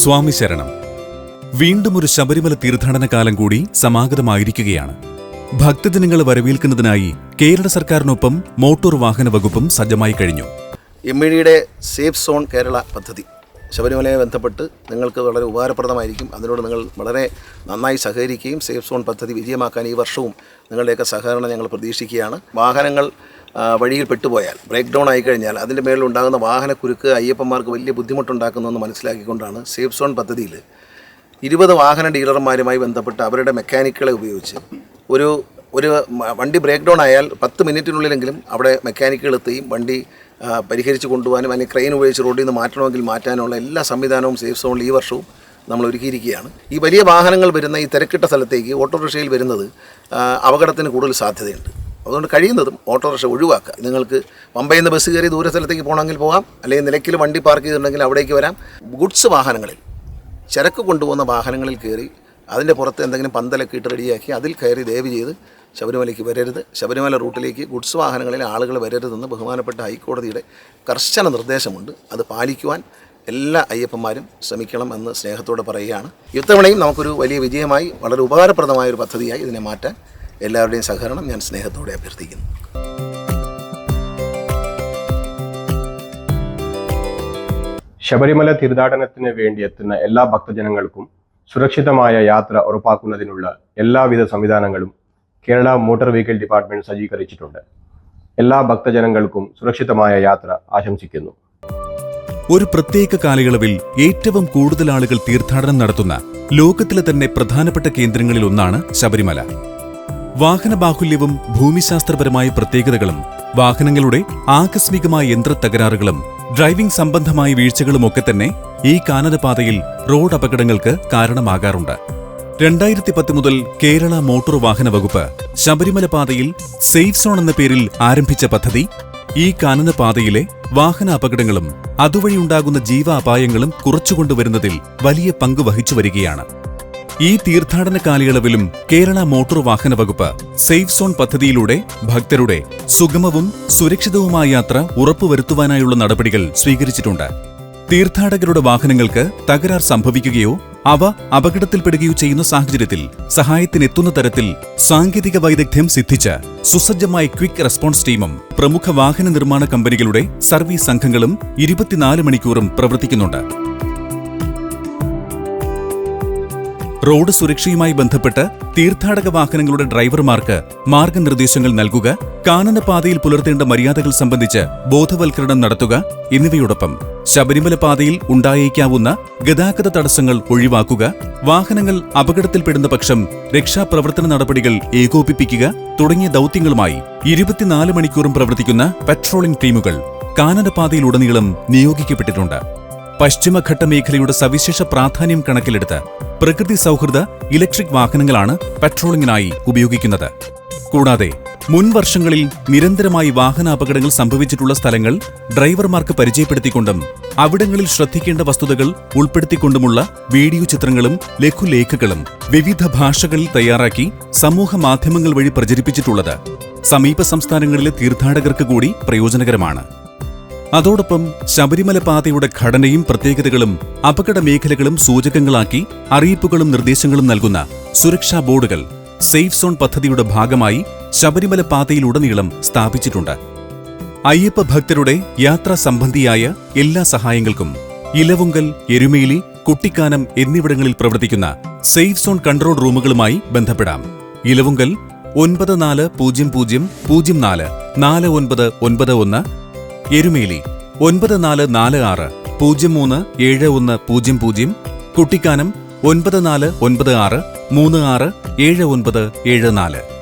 സ്വാമി ശരണം. വീണ്ടും ഒരു ശബരിമല തീർത്ഥാടന കാലം കൂടി സമാഗതമായിരിക്കുകയാണ്. ഭക്തജനങ്ങളെ വരവേൽക്കുന്നതിനായി കേരള സർക്കാരിനൊപ്പം മോട്ടോർ വാഹന വകുപ്പും സജ്ജമായി കഴിഞ്ഞു. എംഇഡിയുടെ സേഫ് സോൺ കേരള പദ്ധതി ശബരിമലയെ ബന്ധപ്പെട്ട് നിങ്ങൾക്ക് വളരെ ഉപകാരപ്രദമായിരിക്കും. അതിനോട് നിങ്ങൾ വളരെ നന്നായി സഹകരിക്കുകയും സേഫ് സോൺ പദ്ധതി വിജയമാക്കാൻ ഈ വർഷവും നിങ്ങളുടെയൊക്കെ സഹകരണം ഞങ്ങൾ പ്രതീക്ഷിക്കുകയാണ്. വാഹനങ്ങൾ വഴിയിൽ പെട്ടുപോയാൽ, ബ്രേക്ക് ഡൗൺ ആയിക്കഴിഞ്ഞാൽ അതിൻ്റെ മേലുണ്ടാകുന്ന വാഹനക്കുരുക്ക് അയ്യപ്പന്മാർക്ക് വലിയ ബുദ്ധിമുട്ടുണ്ടാക്കുന്നതെന്ന് മനസ്സിലാക്കിക്കൊണ്ടാണ് സേഫ് സോൺ പദ്ധതിയിൽ 20 വാഹന ഡീലർമാരുമായി ബന്ധപ്പെട്ട് അവരുടെ മെക്കാനിക്കുകളെ ഉപയോഗിച്ച് ഒരു വണ്ടി ബ്രേക്ക് ഡൗൺ ആയാൽ 10 മിനിറ്റിനുള്ളിലെങ്കിലും അവിടെ മെക്കാനിക്കുകൾ എത്തുകയും വണ്ടി പരിഹരിച്ച് കൊണ്ടുപോകാനും അല്ലെങ്കിൽ ക്രെയിൻ ഉപയോഗിച്ച് റോഡിൽ നിന്ന് മാറ്റണമെങ്കിൽ മാറ്റാനുള്ള എല്ലാ സംവിധാനവും സേഫ് സോണിൽ ഈ വർഷവും നമ്മൾ ഒരുക്കിയിരിക്കുകയാണ്. ഈ വലിയ വാഹനങ്ങൾ വരുന്ന ഈ തിരക്കിട്ട സ്ഥലത്തേക്ക് ഓട്ടോറിക്ഷയിൽ വരുന്നത് അപകടത്തിന് കൂടുതൽ സാധ്യതയുണ്ട്. അതുകൊണ്ട് കഴിയുന്നതും ഓട്ടോറിക്ഷ ഒഴിവാക്കുക. നിങ്ങൾക്ക് പമ്പയിൽ നിന്ന് ബസ് കയറി ദൂര സ്ഥലത്തേക്ക് പോകണമെങ്കിൽ പോകാം, അല്ലെങ്കിൽ നിലയ്ക്കൽ വണ്ടി പാർക്ക് ചെയ്തിട്ടുണ്ടെങ്കിൽ അവിടേക്ക് വരാം. ഗുഡ്സ് വാഹനങ്ങളിൽ, ചരക്ക് കൊണ്ടുപോകുന്ന വാഹനങ്ങളിൽ കയറി അതിൻ്റെ പുറത്ത് എന്തെങ്കിലും പന്തലൊക്കെ ഇട്ട് റെഡിയാക്കി അതിൽ കയറി ദയവ് ചെയ്ത് ശബരിമലയ്ക്ക് വരരുത്. ശബരിമല റൂട്ടിലേക്ക് ഗുഡ്സ് വാഹനങ്ങളിൽ ആളുകൾ വരരുതെന്ന് ബഹുമാനപ്പെട്ട ഹൈക്കോടതിയുടെ കർശന നിർദ്ദേശമുണ്ട്. അത് പാലിക്കുവാൻ എല്ലാ അയ്യപ്പന്മാരും ശ്രമിക്കണം എന്ന് സ്നേഹത്തോടെ പറയുകയാണ്. ഇത്തവണയും നമുക്കൊരു വലിയ വിജയമായി, വളരെ ഉപകാരപ്രദമായ ഒരു പദ്ധതിയായി ഇതിനെ മാറ്റാൻ എല്ലാവരുടെയും സഹകരണം ഞാൻ സ്നേഹത്തോടെ അഭ്യർത്ഥിക്കുന്നു. ശബരിമല തീർത്ഥാടനത്തിന് വേണ്ടി എത്തുന്ന എല്ലാ ഭക്തജനങ്ങൾക്കും സുരക്ഷിതമായ യാത്ര ഉറപ്പാക്കുന്നതിനുള്ള എല്ലാവിധ സംവിധാനങ്ങളും കേരള മോട്ടോർ വെഹിക്കിൾ ഡിപ്പാർട്ട്മെന്റ് സജ്ജീകരിച്ചിട്ടുണ്ട്. എല്ലാ ഭക്തജനങ്ങൾക്കും സുരക്ഷിതമായ യാത്ര ആശംസിക്കുന്നു. ഒരു പ്രത്യേക കാലയളവിൽ ഏറ്റവും കൂടുതൽ ആളുകൾ തീർത്ഥാടനം നടത്തുന്ന ലോകത്തിലെ തന്നെ പ്രധാനപ്പെട്ട കേന്ദ്രങ്ങളിൽ ഒന്നാണ് ശബരിമല. വാഹനബാഹുല്യവും ഭൂമിശാസ്ത്രപരമായ പ്രത്യേകതകളും വാഹനങ്ങളുടെ ആകസ്മികമായ യന്ത്രത്തകരാറുകളും ഡ്രൈവിംഗ് സംബന്ധമായ വീഴ്ചകളുമൊക്കെ തന്നെ ഈ കാനനപാതയിൽ റോഡ് അപകടങ്ങൾക്ക് കാരണമാകാറുണ്ട്. 2010 മുതൽ കേരള മോട്ടോർ വാഹന വകുപ്പ് ശബരിമല പാതയിൽ സേഫ് സോൺ എന്ന പേരിൽ ആരംഭിച്ച പദ്ധതി ഈ കാനനപാതയിലെ വാഹന അപകടങ്ങളും അതുവഴിയുണ്ടാകുന്ന ജീവാപായങ്ങളും കുറച്ചുകൊണ്ടുവരുന്നതിൽ വലിയ പങ്ക് വഹിച്ചു വരികയാണ്. ഈ തീർത്ഥാടന കാലയളവിലും കേരള മോട്ടോർ വാഹന വകുപ്പ് സേഫ് സോൺ പദ്ധതിയിലൂടെ ഭക്തരുടെ സുഗമവും സുരക്ഷിതവുമായ യാത്ര ഉറപ്പുവരുത്തുവാനായുള്ള നടപടികൾ സ്വീകരിച്ചിട്ടുണ്ട്. തീർത്ഥാടകരുടെ വാഹനങ്ങൾക്ക് തകരാർ സംഭവിക്കുകയോ അവ അപകടത്തിൽപ്പെടുകയോ ചെയ്യുന്ന സാഹചര്യത്തിൽ സഹായത്തിനെത്തുന്ന തരത്തിൽ സാങ്കേതിക വൈദഗ്ധ്യം സിദ്ധിച്ച സുസജ്ജമായ ക്വിക്ക് റെസ്പോൺസ് ടീമും പ്രമുഖ വാഹന നിർമ്മാണ കമ്പനികളുടെ സർവീസ് സംഘങ്ങളും 24 മണിക്കൂറും പ്രവർത്തിക്കുന്നുണ്ട്. റോഡ് സുരക്ഷയുമായി ബന്ധപ്പെട്ട് തീർത്ഥാടക വാഹനങ്ങളുടെ ഡ്രൈവർമാർക്ക് മാർഗനിർദ്ദേശങ്ങൾ നൽകുക, കാനനപാതയിൽ പുലർത്തേണ്ട മര്യാദകൾ സംബന്ധിച്ച് ബോധവൽക്കരണം നടത്തുക എന്നിവയോടൊപ്പം ശബരിമല പാതയിൽ ഉണ്ടായേക്കാവുന്ന ഗതാഗത തടസ്സങ്ങൾ ഒഴിവാക്കുക, വാഹനങ്ങൾ അപകടത്തിൽപ്പെടുന്ന പക്ഷം രക്ഷാപ്രവർത്തന നടപടികൾ ഏകോപിപ്പിക്കുക തുടങ്ങിയ ദൗത്യങ്ങളുമായി 24 മണിക്കൂറും പ്രവർത്തിക്കുന്ന പട്രോളിംഗ് ടീമുകൾ കാനനപാതയിലുടനീളം നിയോഗിക്കപ്പെട്ടിട്ടുണ്ട്. പശ്ചിമഘട്ട മേഖലയുടെ സവിശേഷ പ്രാധാന്യം കണക്കിലെടുത്ത് പ്രകൃതി സൗഹൃദ ഇലക്ട്രിക് വാഹനങ്ങളാണ് പട്രോളിംഗിനായി ഉപയോഗിക്കുന്നത്. കൂടാതെ മുൻ വർഷങ്ങളിൽ നിരന്തരമായി വാഹനാപകടങ്ങൾ സംഭവിച്ചിട്ടുള്ള സ്ഥലങ്ങൾ ഡ്രൈവർമാർക്ക് പരിചയപ്പെടുത്തിക്കൊണ്ടും അവിടങ്ങളിൽ ശ്രദ്ധിക്കേണ്ട വസ്തുതകൾ ഉൾപ്പെടുത്തിക്കൊണ്ടുമുള്ള വീഡിയോ ചിത്രങ്ങളും ലഘുലേഖകളും വിവിധ ഭാഷകളിൽ തയ്യാറാക്കി സമൂഹ മാധ്യമങ്ങൾ വഴി പ്രചരിപ്പിച്ചിട്ടുള്ളത് സമീപ സംസ്ഥാനങ്ങളിലെ തീർത്ഥാടകർക്ക് കൂടി പ്രയോജനകരമാണ്. അതോടൊപ്പം ശബരിമല പാതയുടെ ഘടനയും പ്രത്യേകതകളും അപകട മേഖലകളും സൂചകങ്ങളാക്കി അറിയിപ്പുകളും നിർദ്ദേശങ്ങളും നൽകുന്ന സുരക്ഷാ ബോർഡുകൾ സേഫ് സോൺ പദ്ധതിയുടെ ഭാഗമായി ശബരിമല പാതയിലുടനീളം സ്ഥാപിച്ചിട്ടുണ്ട്. അയ്യപ്പ ഭക്തരുടെ യാത്രാ സംബന്ധിയായ എല്ലാ സഹായങ്ങൾക്കും ഇലവുങ്കൽ, എരുമേലി, കുട്ടിക്കാനം എന്നിവിടങ്ങളിൽ പ്രവർത്തിക്കുന്ന സേഫ് സോൺ കൺട്രോൾ റൂമുകളുമായി ബന്ധപ്പെടാം. ഇലവുങ്കൽ 940004 4991, എരുമേലി 9446 037100, കുട്ടിക്കാനം 9496 367974.